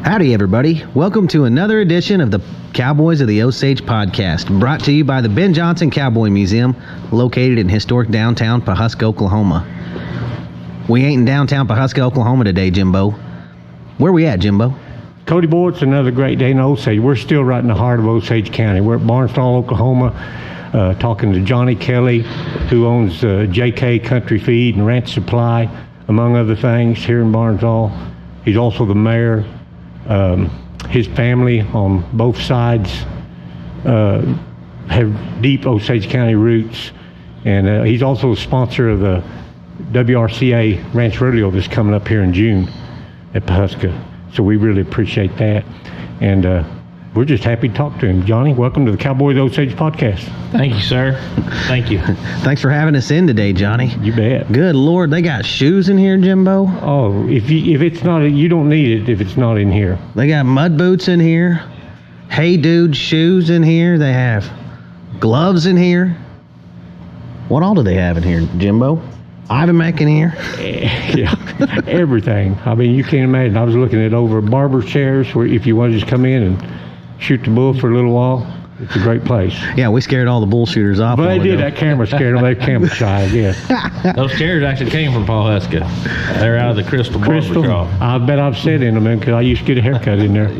Howdy, everybody. Welcome to another edition of the Cowboys of the Osage podcast, brought to you by the Ben Johnson Cowboy Museum, located in historic downtown Pawhuska, Oklahoma. We ain't in downtown Pawhuska, Oklahoma today, Jimbo. Where we at, Jimbo? Cody boy, it's another great day in Osage. We're still right in the heart of Osage County. We're at Barnsdall, Oklahoma, talking to Johnny Kelley, who owns JK Country Feed and Ranch Supply, among other things, here in Barnsdall. He's also the mayor. His family on both sides have deep Osage County roots, and he's also a sponsor of the WRCA Ranch Rodeo that's coming up here in June at Pawhuska. So we really appreciate that, and we're just happy to talk to him. Johnny, welcome to the Cowboys Osage podcast. Thank you, sir. Thank you. Thanks for having us in today, Johnny. You bet. Good Lord, they got shoes in here, Jimbo. Oh, if it's not, you don't need it if it's not in here. They got mud boots in here. Hey Dude shoes in here. They have gloves in here. What all do they have in here, Jimbo? Ivan in here. Yeah, everything. I mean, you can't imagine. I was looking at over barber chairs where if you want to just come in and shoot the bull for a little while, it's a great place. Yeah, we scared all the bullshooters off. But they did. That camera scared them. They're camera shy, I guess. Those chairs actually came from Pawhuska. They're out of the Crystal Barbershop. I bet I've sat in them because I used to get a haircut in there.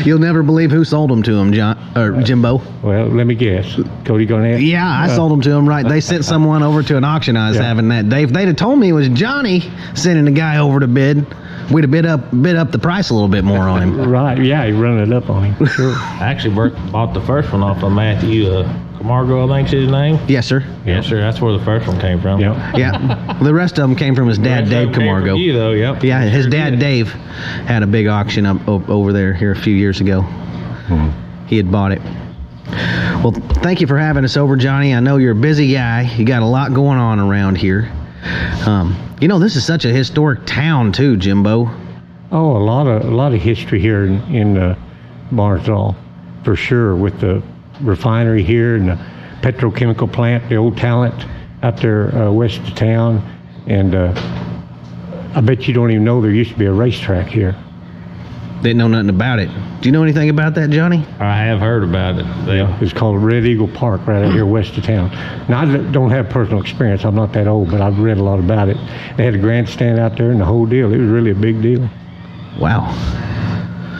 You'll never believe who sold them to him, Jimbo. Well, let me guess. Cody Garnett? Yeah, I sold them to him, right. They sent someone over to an auction I was having that day. If they'd have told me it was Johnny sending the guy over to bid, we'd have bid up the price a little bit more on him. Right, yeah, he run it up on him. Sure. I actually bought the first one off of Matthew Camargo, I think's his name. Yes, sir. Yes, sir. That's where the first one came from. Yep. Yeah. The rest of them came from his dad, Dave Camargo. You though, yep. Yeah, his dad, Dave, had a big auction up over there here a few years ago. Mm-hmm. He had bought it. Well, thank you for having us over, Johnny. I know you're a busy guy. You got a lot going on around here. This is such a historic town too, Jimbo. Oh, a lot of history here in Barnsdall, for sure, with the refinery here and the petrochemical plant, the old Talent out there west of town, and I bet you don't even know there used to be a racetrack here. Didn't know nothing about it. Do you know anything about that, Johnny? I have heard about it. It's called Red Eagle Park right out here west of town. Now, I don't have personal experience. I'm not that old, but I've read a lot about it. They had a grandstand out there and the whole deal. It was really a big deal. Wow.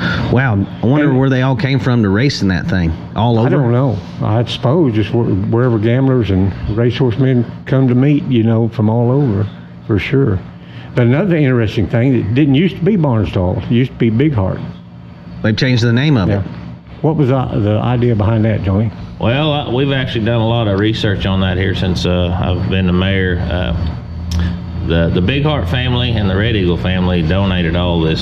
I wonder where they all came from to race in that thing. All over? I don't know. I suppose just wherever gamblers and racehorsemen come to meet, from all over, for sure. But another interesting thing, it didn't used to be Barnsdall. It used to be Bigheart. They've changed the name of it. What was the idea behind that, Johnny? Well, we've actually done a lot of research on that here since I've been the mayor. The Bigheart family and the Red Eagle family donated all the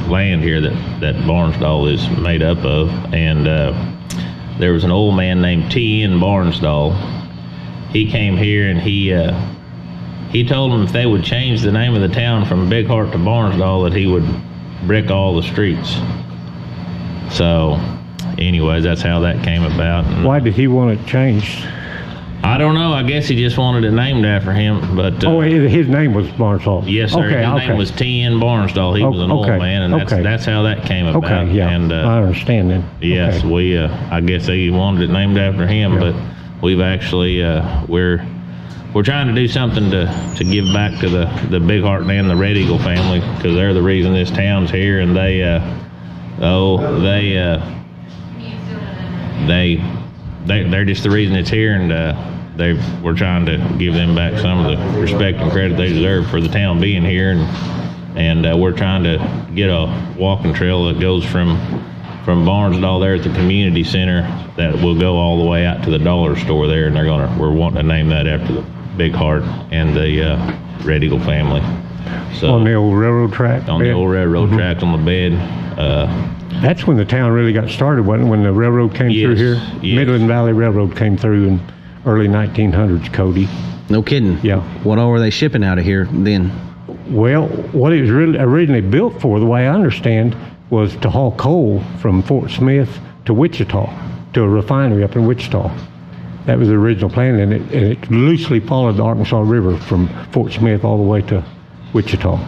land here that Barnsdall is made up of, and there was an old man named T.N. Barnsdall. He came here and he told them if they would change the name of the town from Bigheart to Barnsdall, that he would brick all the streets. So, anyways, that's how that came about. And why did he want it changed? I don't know. I guess he just wanted it named after him. But his name was Barnsdall. Yes, sir. His name was T.N. Barnsdall. He was an old man, and that's how that came about. Okay, yeah. And, I understand then. Yes, we. I guess he wanted it named after him, but we've actually we're trying to do something to give back to the Bigheart and the Red Eagle family, because they're the reason this town's here, and they're just the reason it's here, and we're trying to give them back some of the respect and credit they deserve for the town being here, and we're trying to get a walking trail that goes from Barnsdall there at the community center that will go all the way out to the dollar store there, and we're wanting to name that after the Bigheart and the Red Eagle family. So on the old railroad track? On the old railroad track on the bed. That's when the town really got started, wasn't it? When the railroad came through here? Yes. Midland Valley Railroad came through in early 1900s, Cody. No kidding. Yeah. What all were they shipping out of here then? Well, what it was really originally built for, the way I understand, was to haul coal from Fort Smith to Wichita, to a refinery up in Wichita. That was the original plan, and it loosely followed the Arkansas River from Fort Smith all the way to Wichita.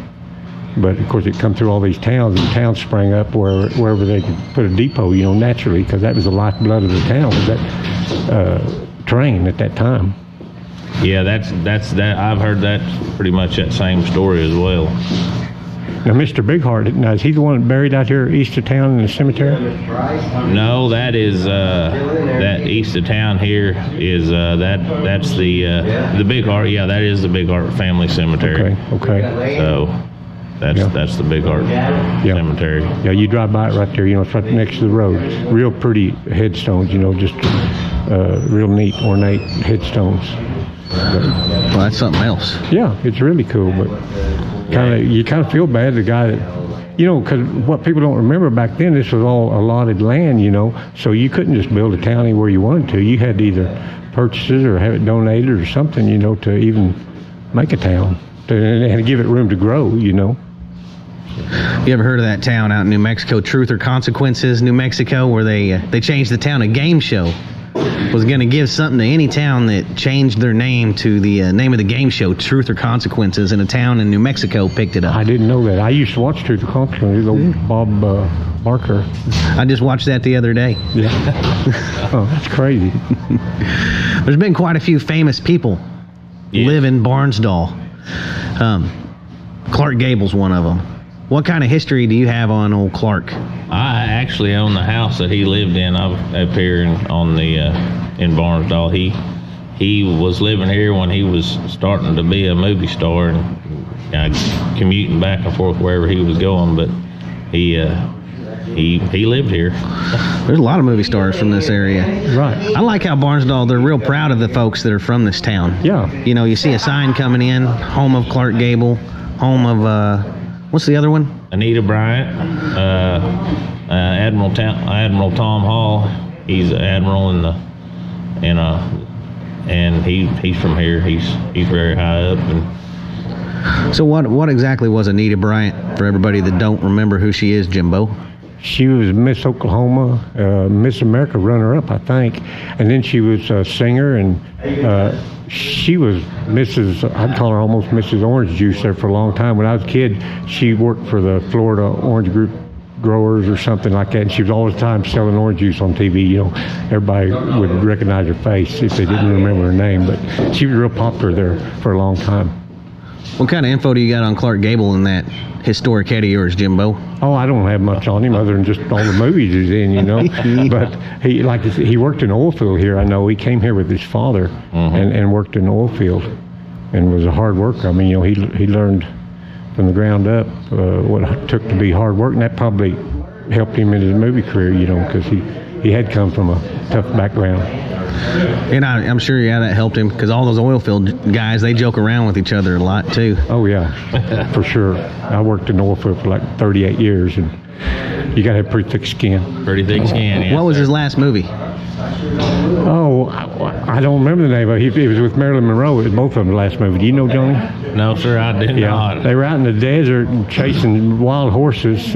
But of course, it come through all these towns, and towns sprang up wherever they could put a depot, naturally, because that was the lifeblood of the town, was that train at that time. Yeah, that's that. I've heard that pretty much that same story as well. Now, Mr. Bigheart, now, is he the one buried out here east of town in the cemetery? No, that is that east of town here is that's the Bigheart. Yeah, that is the Bigheart family cemetery. Okay. So that's the Bigheart cemetery. Yeah, you drive by it right there. It's right next to the road. Real pretty headstones. Just real neat, ornate headstones. Well, that's something else. Yeah, it's really cool, but you kind of feel bad the guy that, because what people don't remember back then, this was all allotted land, so you couldn't just build a town anywhere you wanted to. You had to either purchase it or have it donated or something, to even make a town and give it room to grow, You ever heard of that town out in New Mexico, Truth or Consequences, New Mexico, where they changed the town? A game show was going to give something to any town that changed their name to the name of the game show, Truth or Consequences, and a town in New Mexico picked it up. I didn't know that. I used to watch Truth or Consequences, old Bob Barker. I just watched that the other day. Yeah. Oh, that's crazy. There's been quite a few famous people live in Barnsdall. Clark Gable's one of them. What kind of history do you have on old Clark? I actually own the house that he lived in up here in Barnsdall. He was living here when he was starting to be a movie star and commuting back and forth wherever he was going. But he lived here. There's a lot of movie stars from this area. Right. I like how Barnsdall, they're real proud of the folks that are from this town. Yeah. You see a sign coming in, home of Clark Gable, home of, what's the other one? Anita Bryant, Admiral Tom Hall. He's an admiral and he's from here. He's very high up. And so what exactly was Anita Bryant, for everybody that don't remember who she is, Jimbo? She was Miss Oklahoma, Miss America runner-up, I think, and then she was a singer, and she was Mrs. I'd call her almost Mrs. Orange Juice there for a long time. When I was a kid, she worked for the Florida Orange Group Growers or something like that, and she was all the time selling orange juice on TV. Everybody would recognize her face if they didn't remember her name, but she was real popular there for a long time. What kind of info do you got on Clark Gable in that historic head of yours, Jimbo? Oh, I don't have much on him other than just all the movies he's in, But he worked in the oil field here. I know he came here with his father and worked in the oil field and was a hard worker. I mean, he learned from the ground up what it took to be hard work, and that probably helped him in his movie career, because he had come from a tough background. And I'm sure, that helped him, because all those oil field guys, they joke around with each other a lot, too. Oh, yeah, for sure. I worked in the oil field for like 38 years, and you got to have pretty thick skin. Pretty thick skin, yeah. What was his last movie? Oh, I don't remember the name, but it was with Marilyn Monroe. It was both of them, the last movie. Do you know, Johnny? No, sir, I did not. They were out in the desert and chasing wild horses.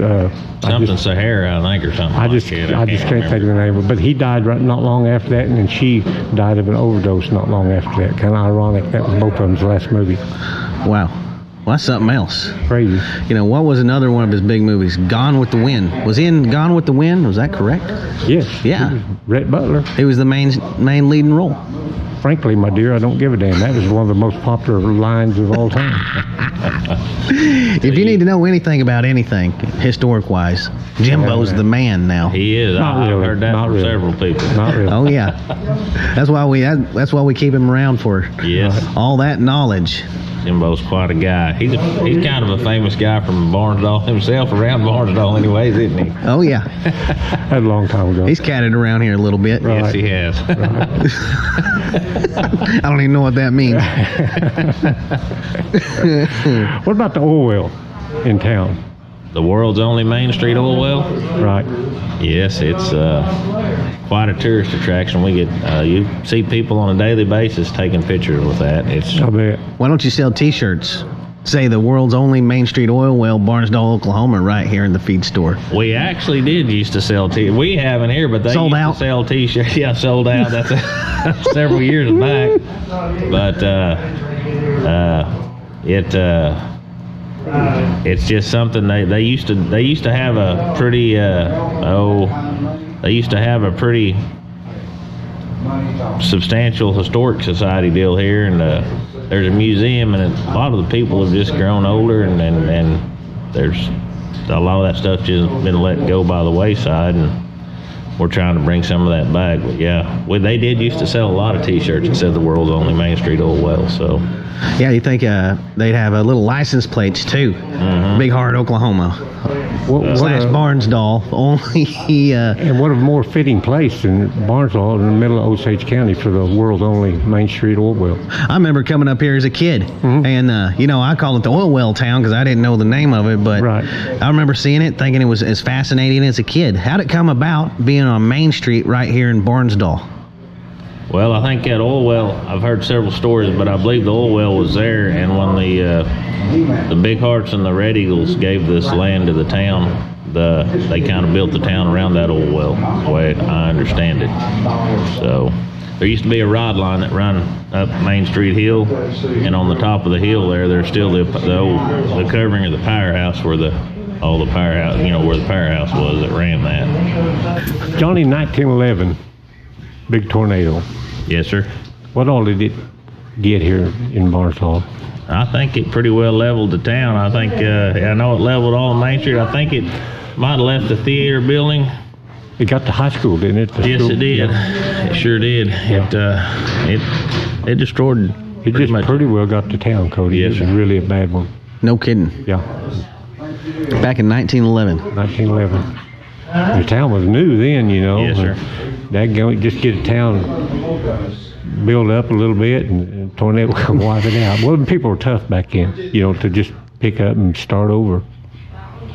Something Sahara, I think, or something. I just can't think of the name of it. But he died not long after that, and then she died of an overdose not long after that. Kind of ironic. That was both of them's last movie. Wow. Well, that's something else. Crazy. What was another one of his big movies? Gone with the Wind. Was he in Gone with the Wind? Was that correct? Yes. Yeah. Rhett Butler. He was the main leading role. Frankly, my dear, I don't give a damn. That was one of the most popular lines of all time. If you need to know anything about anything, historic-wise, Jimbo's the man now. He is. I've heard that from several people. Not really. Oh, yeah. That's why we keep him around for all that knowledge. Jimbo's quite a guy. He's kind of a famous guy from Barnsdall himself, around Barnsdall anyways, isn't he? Oh, yeah. That a long time ago. He's catted around here a little bit. Right. Yes, he has. I don't even know what that means. What about the oil well in town? The world's only Main Street oil well? Right. Yes, it's quite a tourist attraction. We get you see people on a daily basis taking pictures with that. I bet. Why don't you sell T-shirts? Say the world's only Main Street oil well, Barnsdall, Oklahoma, right here in the feed store. We actually did used to sell We haven't here, but they sold used out. To sell T-shirts. Yeah, sold out. That's several years back. But it's just something they used to have a pretty substantial historic society deal here, and there's a museum, and a lot of the people have just grown older, and there's a lot of that stuff just been let go by the wayside, and we're trying to bring some of that back. But yeah, they did used to sell a lot of T-shirts that said the world's only Main Street oil well. So Yeah, you think they'd have little license plates too. Bigheart, Oklahoma. Slash Barnsdall. Only. And what a more fitting place than Barnsdall in the middle of Osage County for the world's only Main Street oil well. I remember coming up here as a kid, and I call it the oil well town because I didn't know the name of it, but I remember seeing it, thinking it was as fascinating as a kid. How'd it come about being on Main Street right here in Barnsdall? Well, I think that oil well, I've heard several stories, but I believe the oil well was there, and when the Bighearts and the Red Eagles gave this land to the town, they kind of built the town around that oil well, the way I understand it. So there used to be a rod line that ran up Main Street Hill, and on the top of the hill there's still the covering of the powerhouse where the powerhouse, where the powerhouse was that ran that. Johnny, 1911, big tornado. Yes, sir. What all did it get here in Barnsdall? I think it pretty well leveled the town. I think, I know it leveled all Main Street. I think it might have left the theater building. It got to high school, didn't it? Yes, it did. Yeah. It sure did. It destroyed. It just pretty well got to town, Cody. Yes, it was really a bad one. No kidding. Yeah. Back in 1911. 1911. The town was new then, Yes, sir. Just get a town build up a little bit and a tornado come wipe it out. Well, people were tough back then, to just pick up and start over.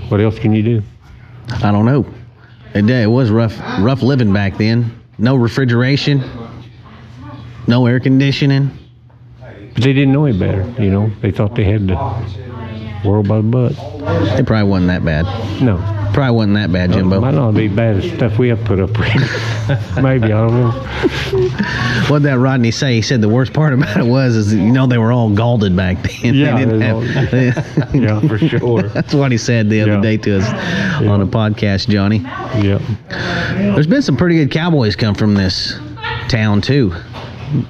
What else can you do? I don't know. It was rough living back then. No refrigeration, no air conditioning. But they didn't know any better, They thought they had the world by the butt. It probably wasn't that bad. No. Probably wasn't that bad, Jimbo. It might not be bad as stuff we have put up with. Maybe, I don't know. What did that Rodney say? He said the worst part about it was they were all galded back then. Yeah, they didn't have, yeah, for sure. That's what he said the other day to us on a podcast, Johnny. Yeah. There's been some pretty good cowboys come from this town too.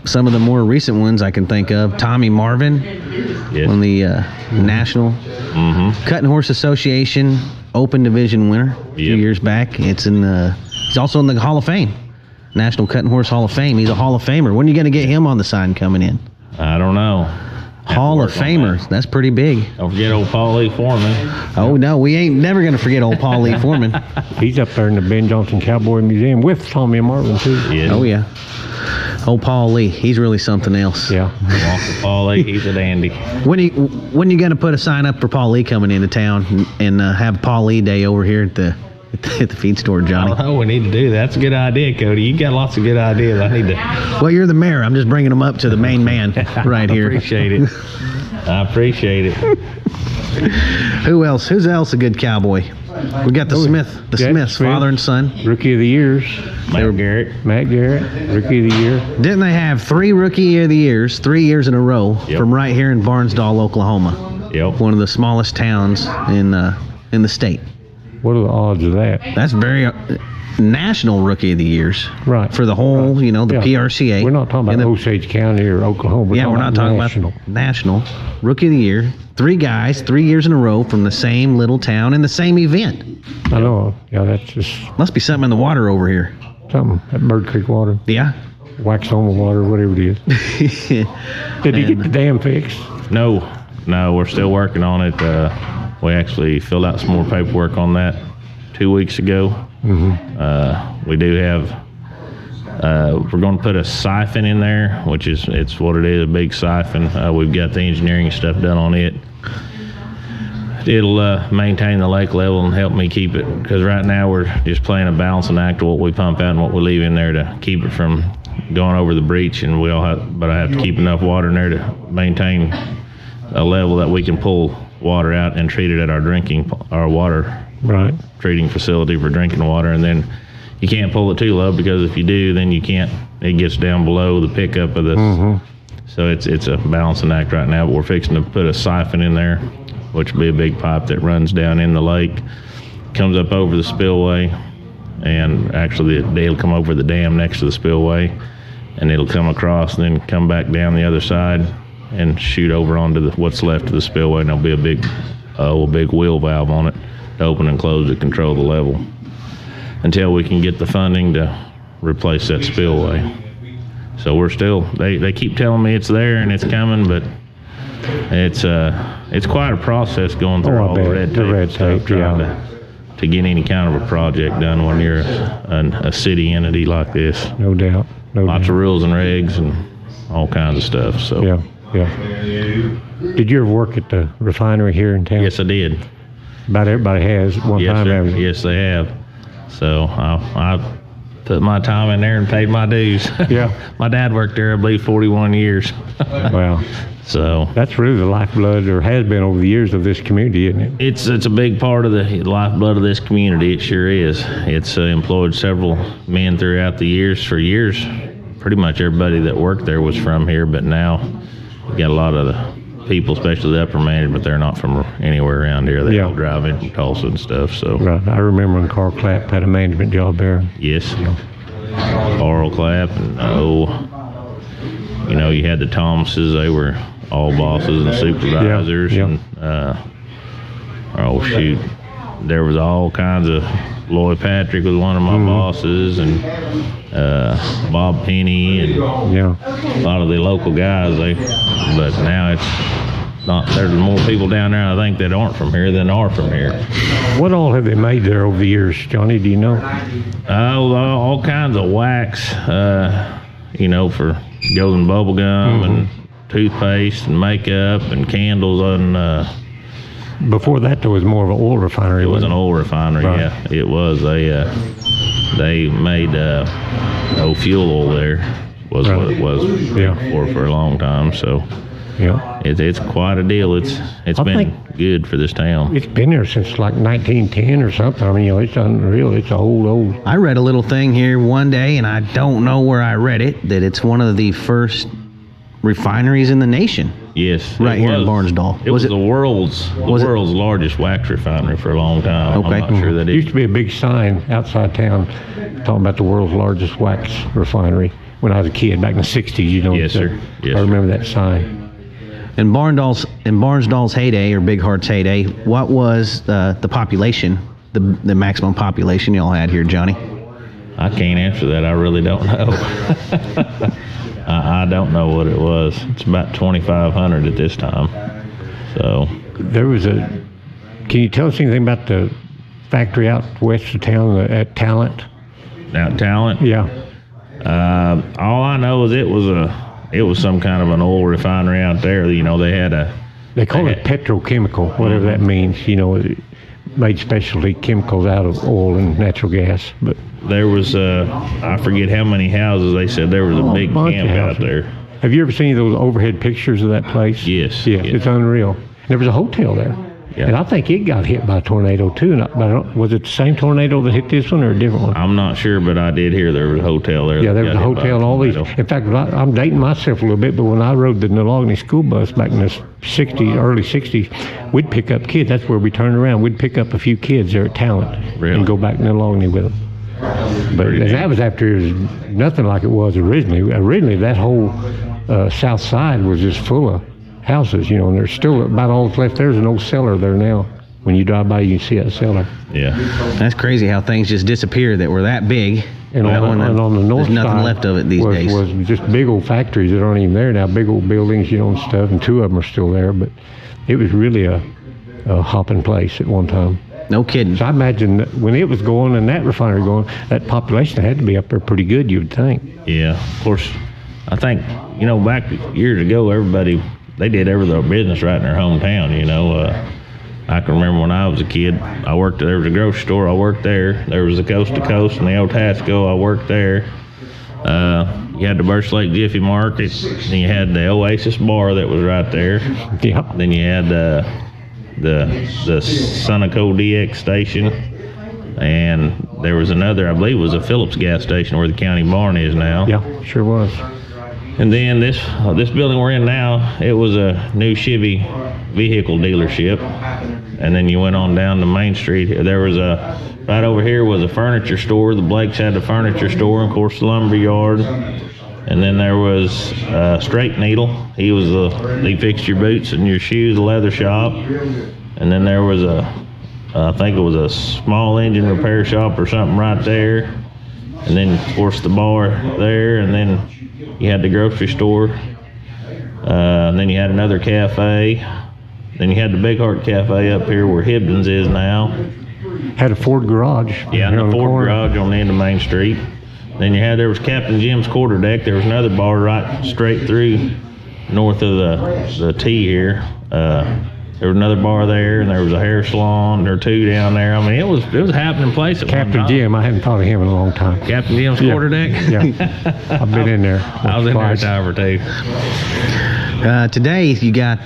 Some of the more recent ones I can think of. Tommy Marvin, on the National Cutting Horse Association Open Division winner a few years back. He's also in the Hall of Fame, National Cutting Horse Hall of Fame. He's a Hall of Famer. When are you going to get him on the sign coming in? I don't know. Hall of Famer. That's pretty big. Don't forget old Paul Lee Foreman. Oh, no, we ain't never going to forget old Paul Lee Foreman. He's up there in the Ben Johnson Cowboy Museum with Tommy and Marvin, too. Yes. Oh, yeah. Old Paul Lee. He's really something else. Yeah. Paul Lee, he's a dandy. When you going to put a sign up for Paul Lee coming into town and have Paul Lee Day over here at the feed store, Johnny? Oh, we need to do that. That's a good idea, Cody. You got lots of good ideas. I need to. Well, you're the mayor. I'm just bringing them up to the main man right here. I appreciate it. Who's else a good cowboy? We got the Smiths, father and son. Rookie of the Years. Matt Garrett, Rookie of the Year. Didn't they have 3 Rookie of the Years, 3 years in a row from right here in Barnsdall, Oklahoma? Yep. One of the smallest towns in the state. What are the odds of that? That's very National Rookie of the Years. Right. For the whole, the PRCA. We're not talking about Osage County or Oklahoma. We're not talking about National Rookie of the Year. 3 guys, 3 years in a row from the same little town in the same event. I know. Yeah, that's just must be something in the water over here. Something at Bird Creek water. Yeah. Wax on the water, whatever it is. Did he get the dam fixed? No, we're still working on it. We actually filled out some more paperwork on that 2 weeks ago. We do have. We're going to put a siphon in there, which it's what it is, a big siphon. We've got the engineering stuff done on it. It'll maintain the lake level and help me keep it, because right now we're just playing a balancing act of what we pump out and what we leave in there to keep it from going over the breach. And but I have to keep enough water in there to maintain a level that we can pull water out and treat it at our water treating facility for drinking water. And then you can't pull it too low, because if you do, then you can't. It gets down below the pickup of this. So it's a balancing act right now. But we're fixing to put a siphon in there which will be a big pipe that runs down in the lake, comes up over the spillway, and actually they'll come over the dam next to the spillway, and it'll come across and then come back down the other side and shoot over onto what's left of the spillway, and there'll be a big wheel valve on it to open and close to control the level until we can get the funding to replace that spillway. So we're still, they keep telling me it's there and it's coming, but it's quite a process going through all the red tape trying to get any kind of a project done when you're a city entity like this. No doubt. Lots of rules and regs and all kinds of stuff. So yeah. Did you ever work at the refinery here in town? Yes, I did. About everybody has one time. Sir. Yes, they have. So I put my time in there and paid my dues. Yeah. My dad worked there, I believe, 41 years. Wow. So that's really the lifeblood, or has been over the years, of this community, isn't it? It's a big part of the lifeblood of this community. It sure is. It's employed several men throughout the years. For years, pretty much everybody that worked there was from here, but now you got a lot of the people, especially the upper management, they're not from anywhere around here. They all drive in from Tulsa and stuff. So right. I remember when Carl Clapp had a management job there. Yes. Carl Clapp, and you had the Thomases. They were all bosses and supervisors. And there was all kinds of. Lloyd Patrick was one of my bosses, and Bob Penny, and a lot of the local guys. But now it's not. There's more people down there, I think, that aren't from here than are from here. What all have they made there over the years, Johnny? Do you know? All kinds of wax. For goes in bubble gum and toothpaste and makeup and candles and. Before that, there was more of an oil refinery. It was an oil refinery, right. Yeah. It was. They made fuel oil there. Was right. What it was for a long time. So it's quite a deal. It's been good for this town. It's been there since like 1910 or something. I mean, it's unreal. It's old. I read a little thing here one day, and I don't know where I read it, that it's one of the first refineries in the nation. Yes, right here in Barnsdall. It was the world's largest wax refinery for a long time. Okay. I'm not sure that it used to be a big sign outside town talking about the world's largest wax refinery when I was a kid back in the 60s. Yes, sir. Yes, I remember that sign. In Barnsdall's heyday, or Bigheart's heyday, what was the population, the maximum population y'all had here, Johnny? I can't answer that. I really don't know. I don't know what it was. It's about 2,500 at this time. So there was can you tell us anything about the factory out west of town at Talent? Out Talent? Yeah. All I know is it was some kind of an oil refinery out there. They call it petrochemical, whatever that means. It made specialty chemicals out of oil and natural gas, but. There was, I forget how many houses. They said there was a big camp out there. Have you ever seen those overhead pictures of that place? Yes. It's unreal. There was a hotel there. Yeah. And I think it got hit by a tornado too. Was it the same tornado that hit this one or a different one? I'm not sure, but I did hear there was a hotel there. Yeah, there was a hotel and all these. In fact, I'm dating myself a little bit, but when I rode the Nalogany school bus back in the early 60s, we'd pick up kids. That's where we turned around. We'd pick up a few kids there at Talent and go back to Nalogany with them. But that was after it was nothing like it was originally. Originally, that whole south side was just full of houses, and there's still about all that's left. There's an old cellar there now. When you drive by, you can see that cellar. Yeah. That's crazy how things just disappear that were that big. And on the north there's nothing side left of it these days. Was just big old factories that aren't even there now, big old buildings, and stuff, and two of them are still there. But it was really a hopping place at one time. No kidding. So I imagine that when it was going and that refinery going, that population had to be up there pretty good, you would think. Yeah, of course. I think, back years ago, everybody, they did their business right in their hometown, I can remember when I was a kid, there was a grocery store, I worked there. There was the Coast to Coast and the old Tasco, I worked there. You had the Birch Lake Jiffy Market, and you had the Oasis Bar that was right there. Yeah. Then you had the Sunoco DX station, and there was another, I believe it was a Phillips gas station where the county barn is now. Yeah, sure was. And then this building we're in now, it was a new Chevy vehicle dealership. And then you went on down to Main Street. There was right over here was a furniture store. The Blakes had the furniture store, and of course the lumber yard. And then there was Straight Needle. He fixed your boots and your shoes, a leather shop. And then there was I think it was a small engine repair shop or something right there. And then of course the bar there, and then you had the grocery store. And then you had another cafe. Then you had the Bigheart Cafe up here where Hibdon's is now. Had a Ford garage. Yeah, and the Ford garage on the end of Main Street. Then there was Captain Jim's quarterdeck. There was another bar right straight through north of the T here. There was another bar there, and there was a hair salon. There were two down there. I mean, it was a happening place at one time. Captain Jim, I haven't thought of him in a long time. Captain Jim's quarterdeck? Yeah, I've been in there. I was in there a time or two. Today you got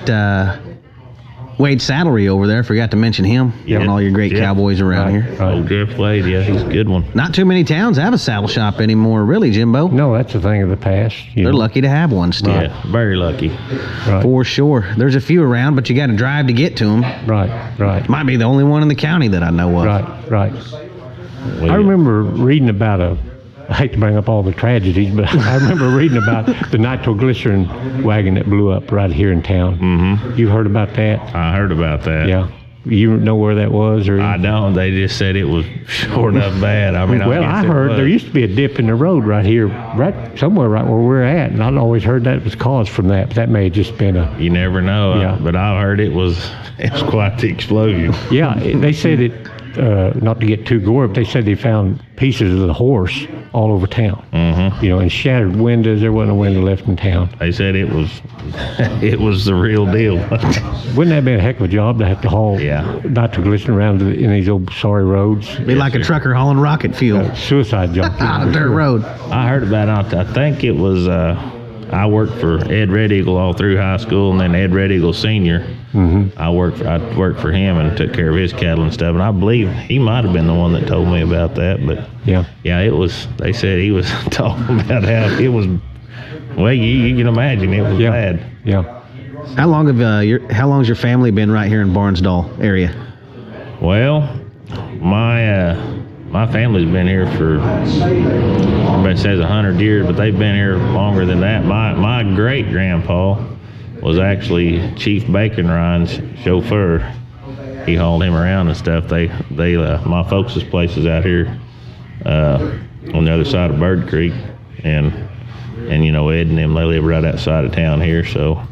Wade Saddlery over there. Forgot to mention him. Yeah. And all your great cowboys around here. Right. Old Jeff Wade, yeah, he's a good one. Not too many towns have a saddle shop anymore, really, Jimbo. No, that's a thing of the past. They're lucky to have one still. Yeah, very lucky. Right. For sure. There's a few around, but you got to drive to get to them. Right. Might be the only one in the county that I know of. Right. I remember reading about I hate to bring up all the tragedies, but I remember reading about the nitroglycerin wagon that blew up right here in town. Mm-hmm. You heard about that? I heard about that. Yeah. You know where that was? Or I don't. They just said it was sure enough bad. I mean, well, I heard there used to be a dip in the road right here, somewhere right where we're at, and I'd always heard that was caused from that. But that may have just been You never know. Yeah. But I heard it was quite the explosion. Yeah, they said it. Not to get too gory, but they said they found pieces of the horse all over town. Mm-hmm. And shattered windows. There wasn't a window left in town. They said it was the real deal. Wouldn't that have been a heck of a job to have to haul nitroglycerin around in these old sorry roads? Be like a trucker hauling rocket fuel. Suicide job. On a dirt road. I heard about it. I think it was. I worked for Ed Red Eagle all through high school, and then Ed Red Eagle Senior. Mm-hmm. I worked for him and took care of his cattle and stuff. And I believe he might have been the one that told me about that. But yeah, it was. They said he was talking about how it was. Well, you can imagine it was bad. Yeah. How long has your family been right here in Barnsdall area? Well, my family's been here for, everybody says 100 years, but they've been here longer than that. My great grandpa was actually Chief Bacon Ryan's chauffeur. He hauled him around and stuff. My folks' place is out here on the other side of Bird Creek, and Ed and them, they live right outside of town here. So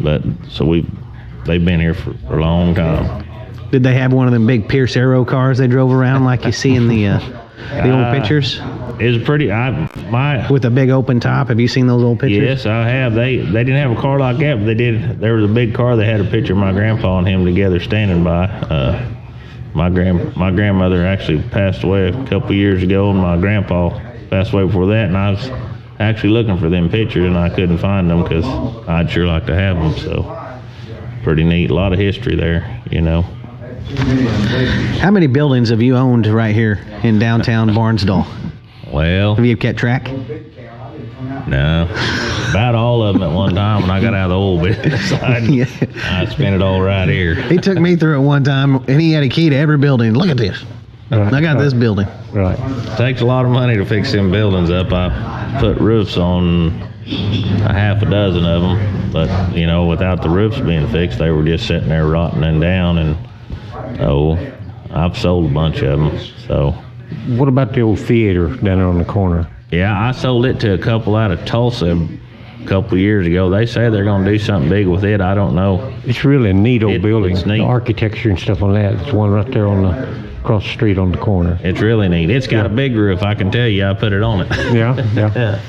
they've been here for a long time. Did they have one of them big Pierce Arrow cars they drove around like you see in the old pictures? It was pretty. With a big open top. Have you seen those old pictures? Yes, I have. They didn't have a car like that, but they did. There was a big car. They had a picture of my grandpa and him together standing by. My grandmother actually passed away a couple years ago, and my grandpa passed away before that. And I was actually looking for them pictures, and I couldn't find them because I'd sure like to have them. So pretty neat. A lot of history there, How many buildings have you owned right here in downtown Barnsdall? Well, have you kept track? No, about all of them at one time when I got out of the oil business. I spent it all right here. He took me through it one time, and he had a key to every building. Look at this. I got this building. Right. It takes a lot of money to fix them buildings up. I put roofs on a half a dozen of them, but without the roofs being fixed, they were just sitting there rotting and down. And I've sold a bunch of them. So, what about the old theater down there on the corner? Yeah, I sold it to a couple out of Tulsa a couple years ago. They say they're going to do something big with it. I don't know. It's really a neat old building. It's neat. The architecture and stuff on that. It's one right there across the street on the corner. It's really neat. It's got a big roof. I can tell you. I put it on it. Yeah.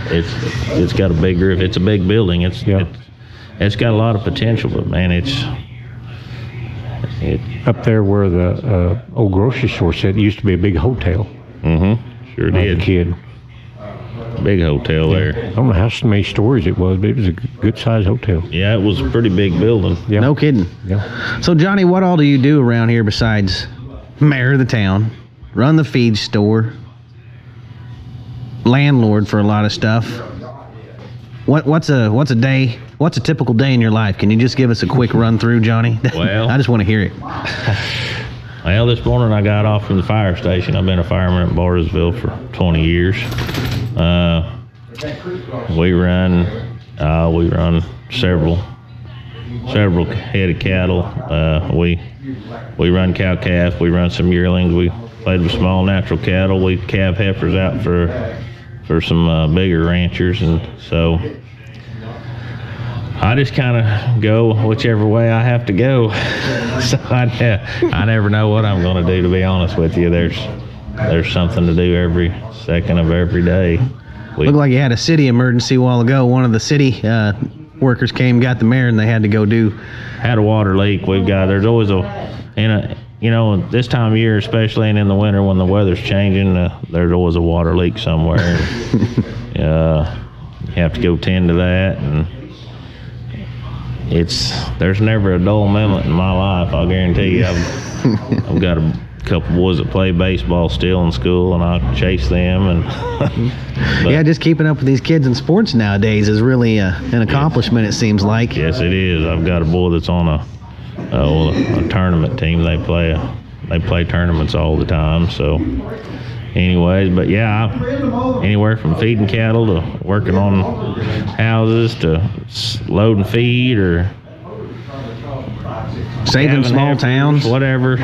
It's got a big roof. It's a big building. It's got a lot of potential, but man, it's up there where the old grocery store said it used to be a big hotel. Mm-hmm. Sure did. did. As a kid. Big hotel there. I don't know how many stories it was, but it was a good-sized hotel. Yeah, it was a pretty big building. Yeah. No kidding. Yeah. So, Johnny, what all do you do around here besides mayor of the town, run the feed store, landlord for a lot of stuff? What's a typical day in your life? Can you just give us a quick run through, Johnny? Well, I just want to hear it. Well, this morning I got off from the fire station. I've been a fireman at Barnsdall for 20 years. We run several head of cattle. We run cow calf. We run some yearlings. We played with small natural cattle. We calve heifers out for some bigger ranchers, and so I just kind of go whichever way I have to go. So I never know what I'm going to do, to be honest with you. There's something to do every second of every day. Looked like you had a city emergency a while ago. One of the city workers came, got the mare, and they had to go had a water leak. There's always this time of year, especially, and in the winter when the weather's changing, there's always a water leak somewhere. You have to go tend to that, and there's never a dull moment in my life. I'll guarantee you. I've got a couple boys that play baseball still in school, and I chase them. And yeah, just keeping up with these kids in sports nowadays is really an accomplishment. It seems like. Yes, it is. I've got a boy that's on a tournament team. They play tournaments all the time. So, anyways, but yeah, anywhere from feeding cattle to working on houses to loading feed or saving small towns, whatever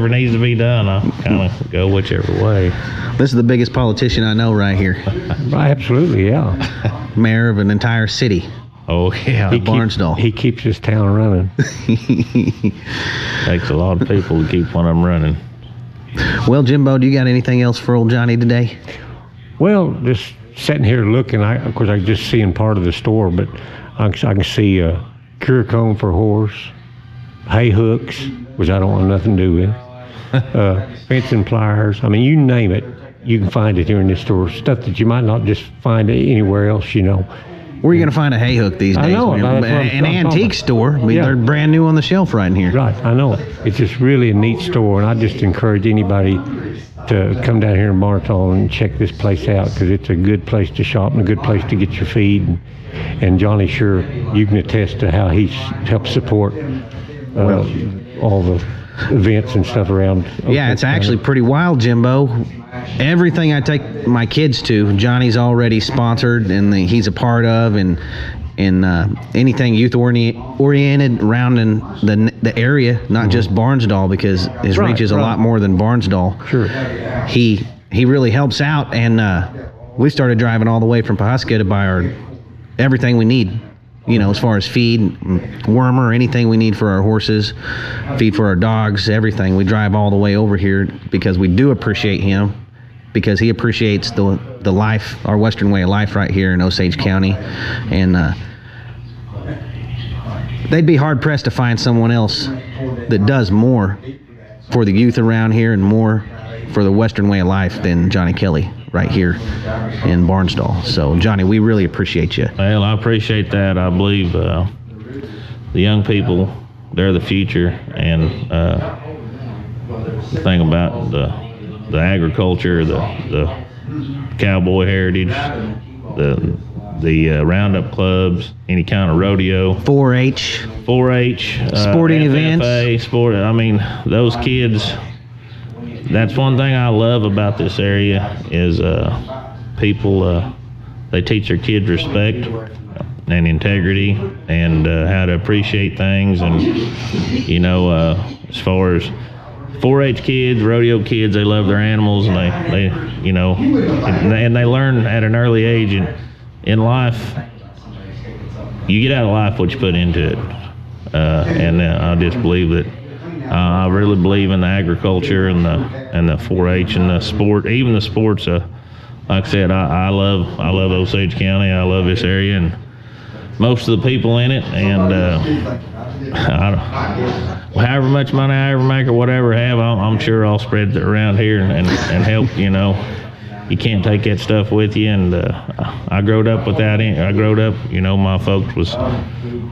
needs to be done. I kind of go whichever way. This is the biggest politician I know right here. Absolutely, yeah. Mayor of an entire city. Oh yeah, Barnsdall. He keeps his town running. Takes a lot of people to keep one of them running. Well, Jimbo, do you got anything else for old Johnny today? Well, just sitting here looking. Of course, I'm just seeing part of the store, but I can see a cure comb for horse, hay hooks, which I don't want nothing to do with, fencing pliers. I mean, you name it, you can find it here in this store. Stuff that you might not just find anywhere else, Where are you going to find a hay hook these days? I know. An antique store. They're brand new on the shelf right in here. Right, I know. It's just really a neat store, and I just encourage anybody to come down here in Barnsdall and check this place out, because it's a good place to shop and a good place to get your feed. And Johnny, sure, you can attest to how he's helped support all the events and stuff around. Yeah, it's actually pretty wild, Jimbo. Everything I take my kids to, Johnny's already sponsored and he's a part of, and anything youth oriented around in the area, not just Barnsdall, because his reach is a lot more than Barnsdall. Sure. He really helps out, and we started driving all the way from Pawhuska to buy everything we need. As far as feed, wormer, anything we need for our horses, feed for our dogs, everything. We drive all the way over here because we do appreciate him, because he appreciates the life, our Western way of life right here in Osage County. And they'd be hard pressed to find someone else that does more for the youth around here and more for the Western way of life than Johnny Kelley right here in Barnsdall. So, Johnny, we really appreciate you. Well, I appreciate that. I believe the young people, they're the future, and the thing about the agriculture, the cowboy heritage, the roundup clubs, any kind of rodeo, 4-H, sporting events, I mean, those kids. That's one thing I love about this area is people. They teach their kids respect and integrity, and how to appreciate things. And as far as 4-H kids, rodeo kids, they love their animals, and they learn at an early age. And in life, you get out of life what you put into it. And I just believe that. I really believe in the agriculture and the 4-H and the sport, even the sports. Like I said, I love Osage County. I love this area and most of the people in it. And however much money I ever make or whatever I have, I'm sure I'll spread it around here and help. You can't take that stuff with you. And I growed up without any. My folks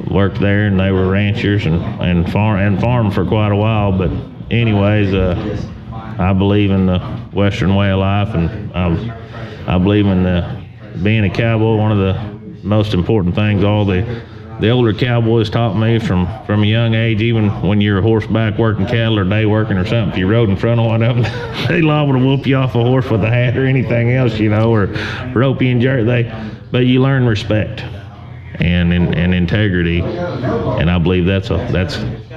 worked there, and they were ranchers and farmed for quite a while. But anyways, I believe in the Western way of life, and I believe in being a cowboy. One of most important things. All the older cowboys taught me from a young age, even when you're horseback working cattle or day working or something, if you rode in front of one of them, they liable to whoop you off a horse with a hat or anything else, or rope you and jerk. But you learn respect and integrity, and I believe that's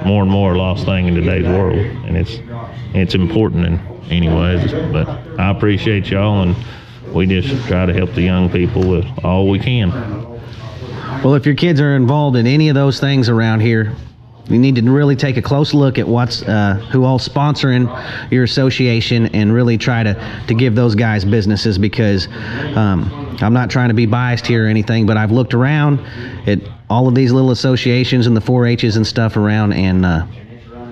more and more a lost thing in today's world, and it's important in any ways. But I appreciate y'all, and we just try to help the young people with all we can. Well, if your kids are involved in any of those things around here, you need to really take a close look at who all's sponsoring your association, and really try to give those guys businesses, because I'm not trying to be biased here or anything, but I've looked around at all of these little associations and the 4-H's and stuff around, and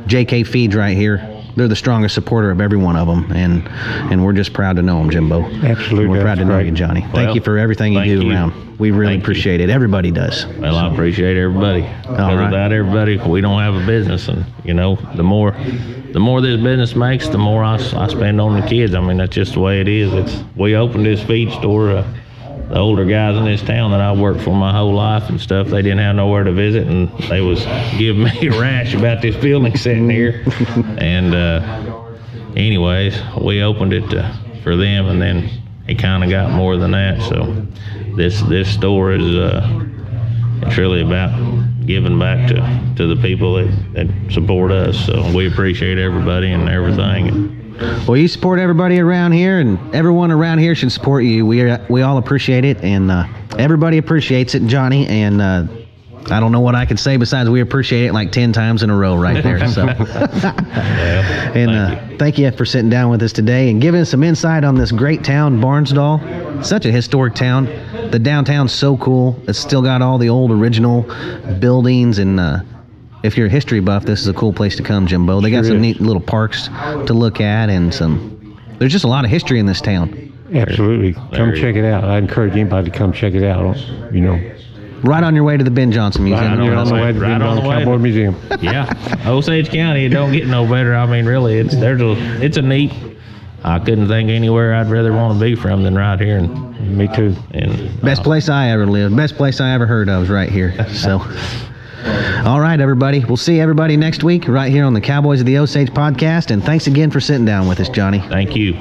JK Feeds right here, they're the strongest supporter of every one of them, and we're just proud to know them, Jimbo. Absolutely. We're proud to know great. you, Johnny. Thank you for everything you do around. We really appreciate it. Everybody does. Well, I appreciate everybody. Because without everybody, we don't have a business. And the more this business makes, the more I spend on the kids. I mean, that's just the way it is. We opened this feed store. The older guys in this town that I worked for my whole life and stuff, they didn't have nowhere to visit, and they was giving me a rash about this building sitting here. And anyways, we opened it for them, and then it kind of got more than that. So this store is it's really about giving back to the people that support us. So we appreciate everybody and everything. Well, you support everybody around here, and everyone around here should support you. We all appreciate it, and everybody appreciates it, Johnny. And I don't know what I can say besides we appreciate it like 10 times in a row right there. So, thank you for sitting down with us today and giving us some insight on this great town, Barnsdall. Such a historic town. The downtown's so cool. It's still got all the old original buildings, and if you're a history buff, this is a cool place to come, Jimbo. They got some neat little parks to look at, and there's just a lot of history in this town. Absolutely. Come check it out. I encourage anybody to come check it out, Right on your way to the Ben Johnson Museum. Right on the way to the Cowboy Museum. Yeah. Osage County, it don't get no better. I mean, really, it's a neat. I couldn't think anywhere I'd rather want to be from than right here. And me too. And best place I ever lived. Best place I ever heard of is right here. So, all right, everybody. We'll see everybody next week right here on the Cowboys of the Osage podcast. And thanks again for sitting down with us, Johnny. Thank you.